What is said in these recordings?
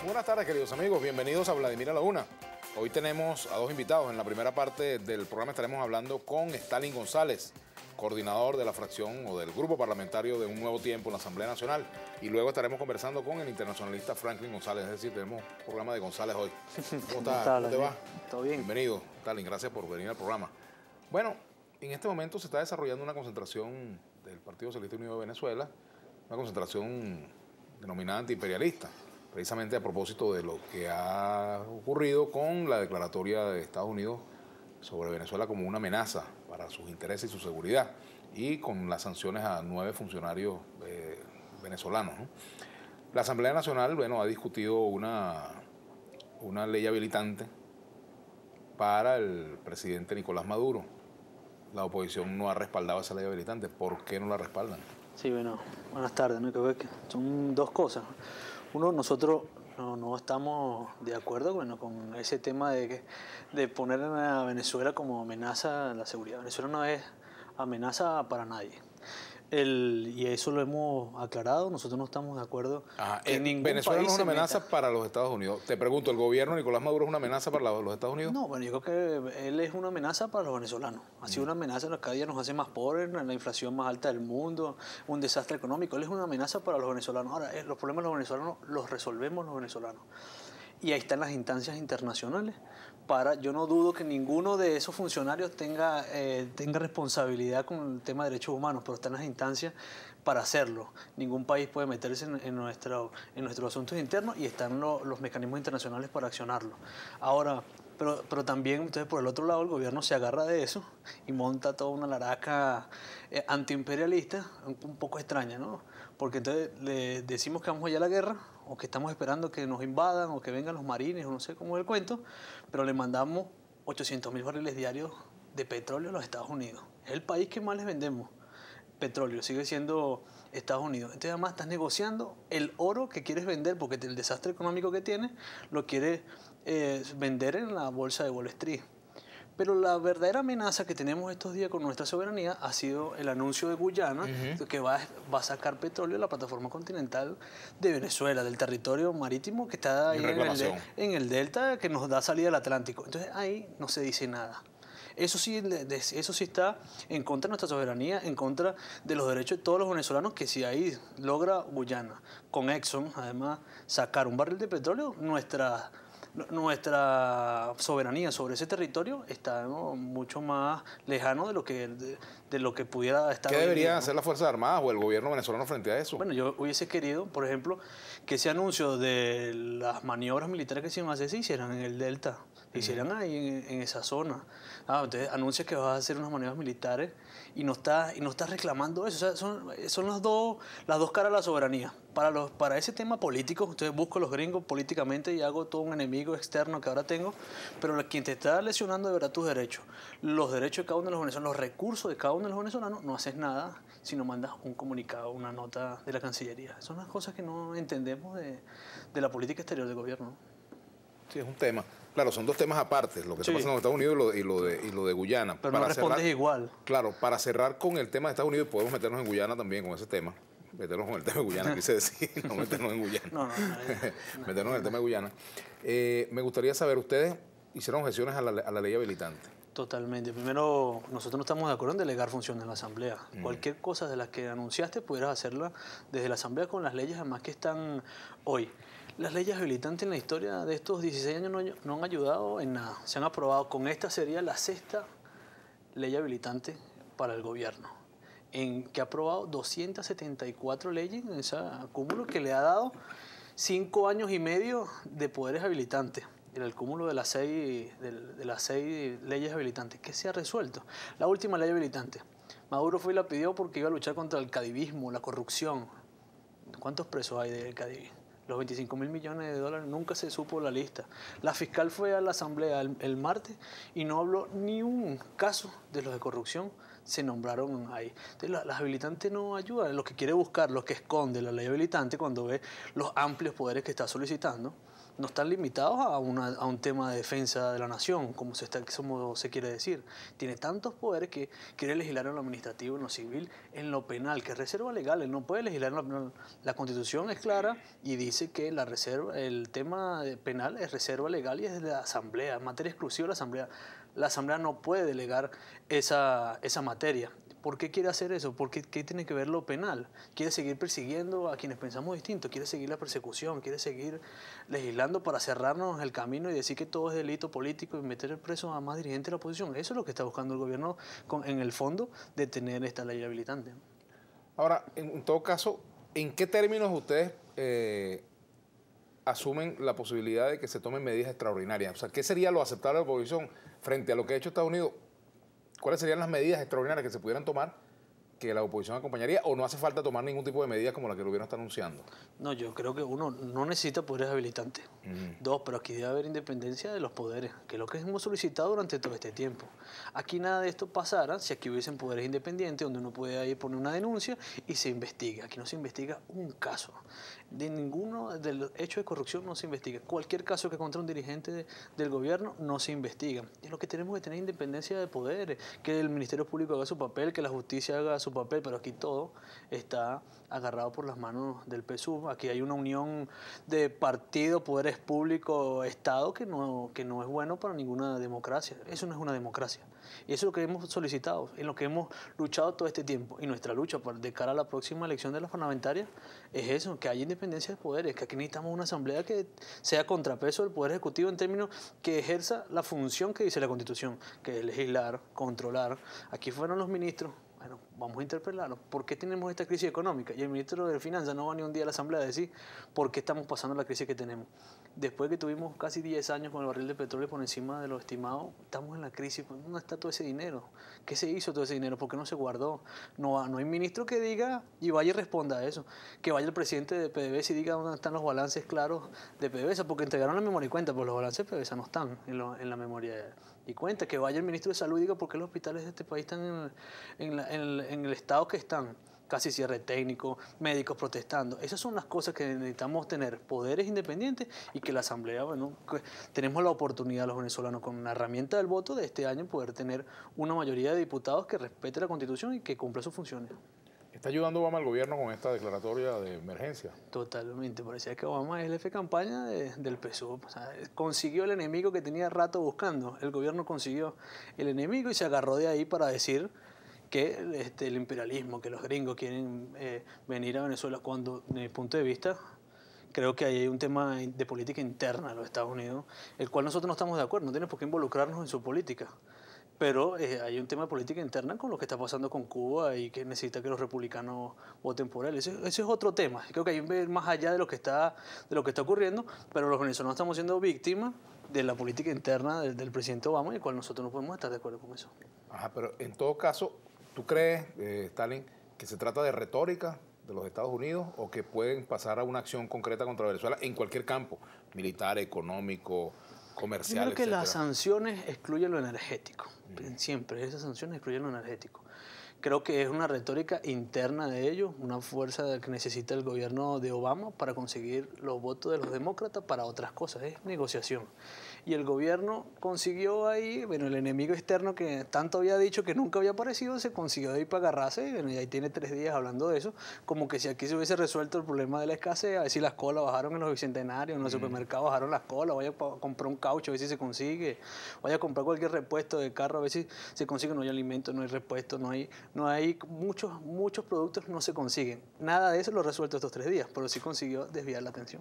Buenas tardes, queridos amigos. Bienvenidos a Vladimir a la Una. Hoy tenemos a dos invitados. En la primera parte del programa estaremos hablando con Stalin González, coordinador de la fracción o del grupo parlamentario de Un Nuevo Tiempo en la Asamblea Nacional. Y luego estaremos conversando con el internacionalista Franklin González. Es decir, tenemos un programa de González hoy. ¿Cómo estás? ¿Cómo te va? Todo bien. Bienvenido, Stalin. Gracias por venir al programa. Bueno, en este momento se está desarrollando una concentración del Partido Socialista Unido de Venezuela, una concentración denominada antiimperialista, precisamente a propósito de lo que ha ocurrido con la declaratoria de Estados Unidos sobre Venezuela como una amenaza para sus intereses y su seguridad, y con las sanciones a 9 funcionarios venezolanos, ¿no? La Asamblea Nacional, bueno, ha discutido una ley habilitante para el presidente Nicolás Maduro. La oposición no ha respaldado esa ley habilitante. ¿Por qué no la respaldan? Sí, bueno, buenas tardes. ¿No? Creo que son dos cosas. Uno, nosotros no estamos de acuerdo con ese tema de poner a Venezuela como amenaza a la seguridad. Venezuela no es amenaza para nadie. Y eso lo hemos aclarado. Nosotros no estamos de acuerdo. Venezuela no es una amenaza para los Estados Unidos. Te pregunto, ¿el gobierno de Nicolás Maduro es una amenaza para los Estados Unidos? No, bueno, yo creo que él es una amenaza para los venezolanos. Ha sido una amenaza, cada día nos hace más pobres, la inflación más alta del mundo, un desastre económico. Él es una amenaza para los venezolanos. Ahora, los problemas de los venezolanos los resolvemos los venezolanos. Y ahí están las instancias internacionales. Yo no dudo que ninguno de esos funcionarios tenga responsabilidad con el tema de derechos humanos, pero están las instancias para hacerlo. Ningún país puede meterse en nuestros asuntos internos y están los mecanismos internacionales para accionarlo. Ahora, pero también, entonces, por el otro lado, el gobierno se agarra de eso y monta toda una laraca antiimperialista un poco extraña, ¿no? Porque entonces le decimos que vamos allá a la guerra, o que estamos esperando que nos invadan, o que vengan los marines, o no sé cómo es el cuento, pero le mandamos 800.000 barriles diarios de petróleo a los Estados Unidos. Es el país que más les vendemos petróleo, sigue siendo Estados Unidos. Entonces además estás negociando el oro que quieres vender, porque el desastre económico que tienes lo quieres vender en la bolsa de Wall Street. Pero la verdadera amenaza que tenemos estos días con nuestra soberanía ha sido el anuncio de Guyana, que va a sacar petróleo de la plataforma continental de Venezuela, del territorio marítimo que está ahí en el delta, que nos da salida al Atlántico. Entonces ahí no se dice nada. Eso sí está en contra de nuestra soberanía, en contra de los derechos de todos los venezolanos, que si ahí logra Guyana, con Exxon, además, sacar un barril de petróleo, nuestra soberanía sobre ese territorio está, ¿no?, mucho más lejano de lo que pudiera estar. ¿Qué deberían hacer las Fuerzas Armadas o el gobierno venezolano frente a eso? Bueno, yo hubiese querido, por ejemplo, que ese anuncio de las maniobras militares que se iban a hacer se hicieran en el Delta, se hicieran ahí en esa zona. Entonces anuncias que vas a hacer unas maniobras militares y no estás reclamando eso. O sea, son las dos caras de la soberanía. Para ese tema político, entonces busco a los gringos políticamente y hago todo un enemigo externo que ahora tengo, pero quien te está lesionando de verdad tus derechos, los derechos de cada uno de los venezolanos, los recursos de cada uno de los venezolanos, no haces nada si no mandas un comunicado, una nota de la Cancillería. Son las cosas que no entendemos de la política exterior del gobierno. Sí, es un tema. Claro, son dos temas aparte, lo que está pasando en Estados Unidos y lo de Guyana. Pero no respondes igual. Claro, para cerrar con el tema de Estados Unidos, podemos meternos en Guyana también con ese tema. Meternos con el tema de Guyana, quise decir, no meternos en Guyana. No. Meternos en el tema de Guyana. Me gustaría saber, ¿ustedes hicieron objeciones a la ley habilitante? Totalmente. Primero, nosotros no estamos de acuerdo en delegar funciones en la Asamblea. Cualquier cosa de las que anunciaste pudieras hacerla desde la Asamblea con las leyes además que están hoy. Las leyes habilitantes en la historia de estos 16 años no han ayudado en nada. Se han aprobado, con esta sería la 6ª ley habilitante para el gobierno, que ha aprobado 274 leyes en ese acúmulo que le ha dado 5 años y medio de poderes habilitantes. El cúmulo de las 6 leyes habilitantes. ¿Qué se ha resuelto? La última ley habilitante. Maduro fue y la pidió porque iba a luchar contra el cadivismo, la corrupción. ¿Cuántos presos hay del cadivismo? Los 25.000 millones de dólares, nunca se supo la lista. La fiscal fue a la asamblea el martes y no habló ni un caso de los de corrupción, se nombraron ahí. Entonces las habilitantes no ayudan, lo que quiere buscar, lo que esconde la ley habilitante cuando ve los amplios poderes que está solicitando, no están limitados a un tema de defensa de la nación, como se quiere decir. Tiene tantos poderes que quiere legislar en lo administrativo, en lo civil, en lo penal, que es reserva legal. Él no puede legislar en lo penal. La Constitución es clara y dice que el tema penal es reserva legal y es de la Asamblea, materia exclusiva de la Asamblea. La Asamblea no puede delegar esa materia. ¿Por qué quiere hacer eso? ¿Por qué tiene que ver lo penal? ¿Quiere seguir persiguiendo a quienes pensamos distinto? ¿Quiere seguir la persecución? ¿Quiere seguir legislando para cerrarnos el camino y decir que todo es delito político y meter preso a más dirigentes de la oposición? Eso es lo que está buscando el gobierno en el fondo de tener esta ley habilitante. Ahora, en todo caso, ¿en qué términos ustedes asumen la posibilidad de que se tomen medidas extraordinarias? O sea, ¿qué sería lo aceptable de la oposición frente a lo que ha hecho Estados Unidos? ¿Cuáles serían las medidas extraordinarias que se pudieran tomar que la oposición acompañaría o no hace falta tomar ningún tipo de medidas como la que el gobierno está anunciando? No, yo creo que uno no necesita poderes habilitantes. Dos, pero aquí debe haber independencia de los poderes, que es lo que hemos solicitado durante todo este tiempo. Aquí nada de esto pasara si aquí hubiesen poderes independientes donde uno puede ir poner una denuncia y se investiga. Aquí no se investiga un caso. De ninguno de los hechos de corrupción no se investiga. Cualquier caso que contra un dirigente del gobierno no se investiga. Y lo que tenemos que tener independencia de poderes, que el Ministerio Público haga su papel, que la justicia haga su papel, pero aquí todo está agarrado por las manos del PSUV. Aquí hay una unión de partido, poderes públicos, Estado, que no es bueno para ninguna democracia. Eso no es una democracia. Y eso es lo que hemos solicitado, en lo que hemos luchado todo este tiempo. Y nuestra lucha de cara a la próxima elección de las parlamentarias es eso, que haya independencia de poderes, que aquí necesitamos una asamblea que sea contrapeso del Poder Ejecutivo en términos que ejerza la función que dice la Constitución, que es legislar, controlar. Aquí fueron los ministros. Bueno, vamos a interpelarlos. ¿Por qué tenemos esta crisis económica? Y el ministro de Finanzas no va ni un día a la Asamblea a decir por qué estamos pasando la crisis que tenemos. Después que tuvimos casi 10 años con el barril de petróleo por encima de lo estimado, estamos en la crisis. ¿Dónde está todo ese dinero? ¿Qué se hizo todo ese dinero? ¿Por qué no se guardó? No hay ministro que diga y vaya y responda a eso. Que vaya el presidente de PDVSA y diga dónde están los balances claros de PDVSA, porque entregaron la memoria y cuenta, pero los balances de PDVSA no están en la memoria y cuenta. Que vaya el ministro de Salud y diga por qué los hospitales de este país están en el estado que están, casi cierre técnico, médicos protestando. Esas son las cosas que necesitamos tener, poderes independientes y que la Asamblea, tenemos la oportunidad los venezolanos con la herramienta del voto de este año poder tener una mayoría de diputados que respete la Constitución y que cumpla sus funciones. ¿Está ayudando Obama al gobierno con esta declaratoria de emergencia? Totalmente, parecía que Obama es el jefe de campaña del PSUV. O sea, consiguió el enemigo que tenía rato buscando. El gobierno consiguió el enemigo y se agarró de ahí para decir que el imperialismo, que los gringos quieren venir a Venezuela, cuando, desde mi punto de vista, creo que hay un tema de política interna de los Estados Unidos, el cual nosotros no estamos de acuerdo, no tenemos por qué involucrarnos en su política. Pero hay un tema de política interna con lo que está pasando con Cuba y que necesita que los republicanos voten por él. Ese es otro tema. Creo que hay que ver más allá de lo que está ocurriendo, pero los venezolanos estamos siendo víctimas de la política interna del presidente Obama, y el cual nosotros no podemos estar de acuerdo con eso. Ajá, pero en todo caso, ¿tú crees, Stalin, que se trata de retórica de los Estados Unidos o que pueden pasar a una acción concreta contra Venezuela en cualquier campo, militar, económico, comercial, Yo creo que etcétera? las sanciones excluyen lo energético. Siempre esas sanciones excluyen lo energético. Creo que es una retórica interna de ellos, una fuerza que necesita el gobierno de Obama para conseguir los votos de los demócratas para otras cosas, es negociación. Y el gobierno consiguió ahí, el enemigo externo que tanto había dicho que nunca había aparecido, se consiguió ahí para agarrarse, y ahí tiene 3 días hablando de eso, como que si aquí se hubiese resuelto el problema de la escasez, a ver si las colas bajaron en los bicentenarios, en los supermercados bajaron las colas, vaya a comprar un caucho, a ver si se consigue, vaya a comprar cualquier repuesto de carro, a ver si se consigue. No hay alimentos, no hay repuestos, no hay muchos productos, no se consiguen. Nada de eso lo ha resuelto estos 3 días, pero sí consiguió desviar la atención.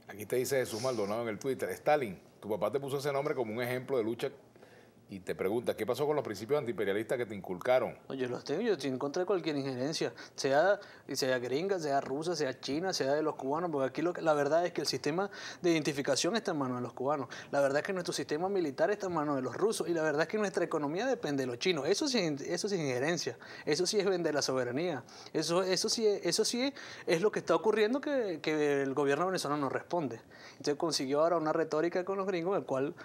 Aquí te dice Jesús Maldonado en el Twitter: Stalin, tu papá te puso ese nombre como un ejemplo de lucha y te pregunta, ¿qué pasó con los principios antiimperialistas que te inculcaron? No, yo los tengo, yo estoy en contra de cualquier injerencia, sea gringa, sea rusa, sea china, sea de los cubanos, porque aquí la verdad es que el sistema de identificación está en manos de los cubanos, la verdad es que nuestro sistema militar está en manos de los rusos, y la verdad es que nuestra economía depende de los chinos. Eso sí es injerencia, eso sí es vender la soberanía, eso sí es lo que está ocurriendo, que el gobierno venezolano no responde. Entonces consiguió ahora una retórica con los gringos, en el cual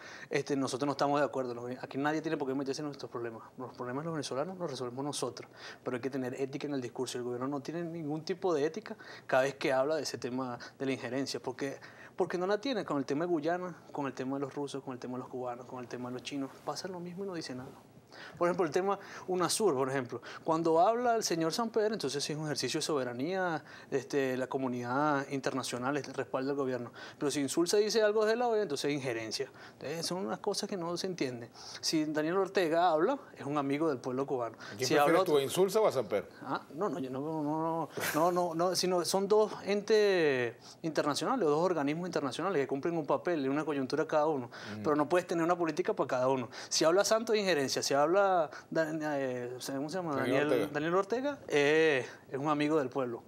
nosotros no estamos de acuerdo. Aquí aquí nadie tiene por qué meterse en nuestros problemas. Los problemas de los venezolanos los resolvemos nosotros, pero hay que tener ética en el discurso. El gobierno no tiene ningún tipo de ética cada vez que habla de ese tema de la injerencia, porque no la tiene con el tema de Guyana, con el tema de los rusos, con el tema de los cubanos, con el tema de los chinos. Pasa lo mismo y no dice nada. Por ejemplo, el tema UNASUR, por ejemplo. Cuando habla el señor Samper, entonces sí es un ejercicio de soberanía, la comunidad internacional respalda al gobierno. Pero si Insulza dice algo de la OEA, entonces es injerencia. Entonces, son unas cosas que no se entienden. Si Daniel Ortega habla, es un amigo del pueblo cubano. ¿Quién si prefieres habla tú, a Insulza o a Samper? No, yo no, sino son dos entes internacionales, o dos organismos internacionales que cumplen un papel en una coyuntura cada uno. Pero no puedes tener una política para cada uno. Si habla Santos, es injerencia. Si habla ¿cómo se llama? Daniel Ortega, es un amigo del pueblo.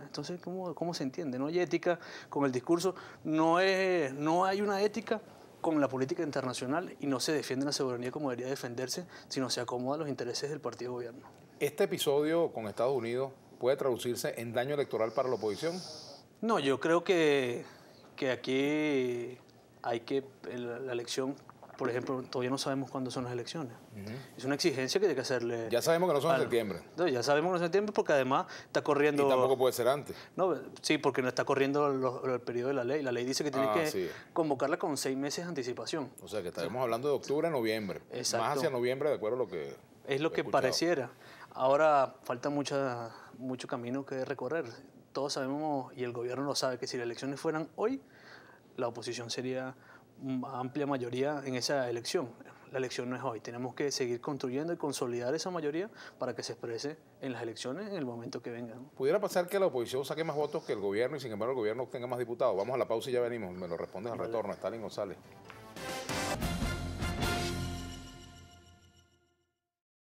Entonces, ¿cómo se entiende? No hay ética con el discurso, no hay una ética con la política internacional y no se defiende la soberanía como debería defenderse, sino se acomoda a los intereses del partido de gobierno. ¿Este episodio con Estados Unidos puede traducirse en daño electoral para la oposición? No, yo creo que aquí hay que la elección. Por ejemplo, todavía no sabemos cuándo son las elecciones. Es una exigencia que hay que hacerle. Ya sabemos que no son en septiembre. No, ya sabemos que no son en septiembre porque además está corriendo. Y tampoco puede ser antes. No, sí, porque no está corriendo el periodo de la ley. La ley dice que tiene que convocarla con 6 meses de anticipación. O sea, que estaremos hablando de octubre a noviembre. Exacto. Más hacia noviembre, de acuerdo a lo que. Es lo que pareciera. Ahora falta mucho camino que recorrer. Todos sabemos, y el gobierno lo sabe, que si las elecciones fueran hoy, la oposición sería amplia mayoría en esa elección. La elección no es hoy. Tenemos que seguir construyendo y consolidar esa mayoría para que se exprese en las elecciones en el momento que vengan. ¿Pudiera pasar que la oposición saque más votos que el gobierno y sin embargo el gobierno tenga más diputados? Vamos a la pausa y ya venimos. Me lo respondes al retorno, Stalin González.